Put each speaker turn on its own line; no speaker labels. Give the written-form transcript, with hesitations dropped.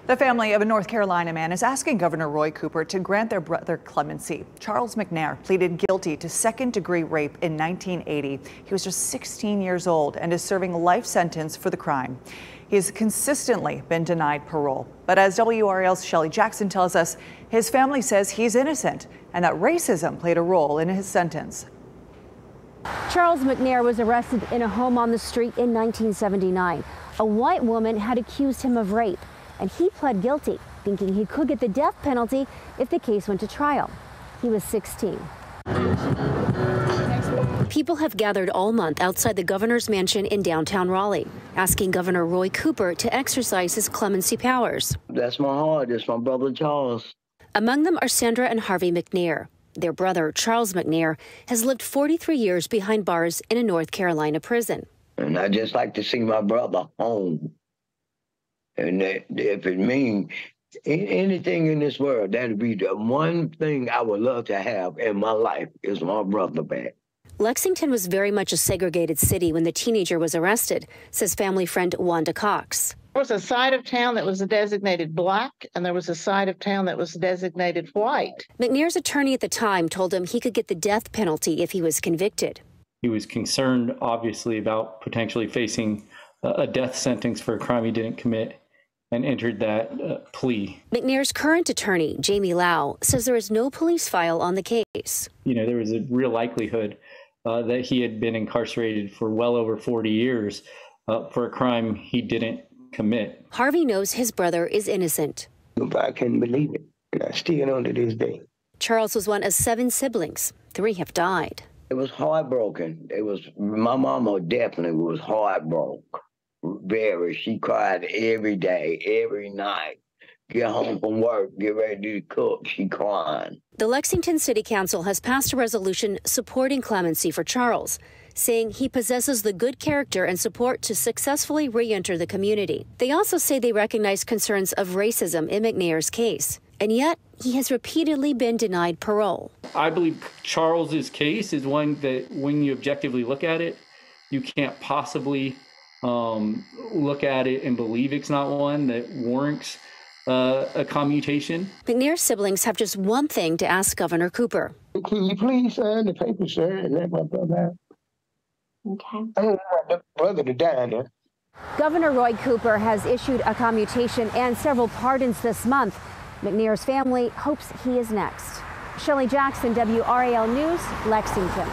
The family of a North Carolina man is asking Governor Roy Cooper to grant their brother clemency. Charles McNeair pleaded guilty to second-degree rape in 1980. He was just 16 years old and is serving a life sentence for the crime. He has consistently been denied parole. But as WRAL's Shelley Jackson tells us, his family says he's innocent and that racism played a role in his sentence.
Charles McNeair was arrested in a home on the street in 1979. A white woman had accused him of rape, and he pled guilty, thinking he could get the death penalty if the case went to trial. He was 16. People have gathered all month outside the governor's mansion in downtown Raleigh, asking Governor Roy Cooper to exercise his clemency powers.
That's my heart. That's my brother Charles.
Among them are Sandra and Harvey McNeair. Their brother, Charles McNeair, has lived 43 years behind bars in a North Carolina prison.
And I just like to see my brother home. And that, if it means anything in this world, that'd be the one thing I would love to have in my life is my brother back.
Lexington was very much a segregated city when the teenager was arrested, says family friend Wanda Cox.
There was a side of town that was designated black, and there was a side of town that was designated white.
McNear's attorney at the time told him he could get the death penalty if he was convicted.
He was concerned, obviously, about potentially facing a death sentence for a crime he didn't commit, and entered that plea.
McNear's current attorney, Jamie Lau, says there is no police file on the case.
There was a real likelihood that he had been incarcerated for well over 40 years for a crime he didn't commit.
Harvey knows his brother is innocent.
I couldn't believe it, and I still don't to this day.
Charles was one of 7 siblings. 3 have died.
It was heartbroken. My mama definitely was heartbroken. Very. She cried every day, every night. Get home from work, get ready to cook, she crying.
The Lexington City Council has passed a resolution supporting clemency for Charles, saying he possesses the good character and support to successfully re-enter the community. They also say they recognize concerns of racism in McNeair's case, and yet he has repeatedly been denied parole.
I believe Charles's case is one that, when you objectively look at it, you can't possibly look at it and believe it's not one that warrants a commutation.
McNear's siblings have just one thing to ask Governor Cooper.
Can you please sign the paper, sir, and let my brother out?
Okay.
I don't want my brother to die now.
Governor Roy Cooper has issued a commutation and several pardons this month. McNear's family hopes he is next. Shelley Jackson, WRAL News, Lexington.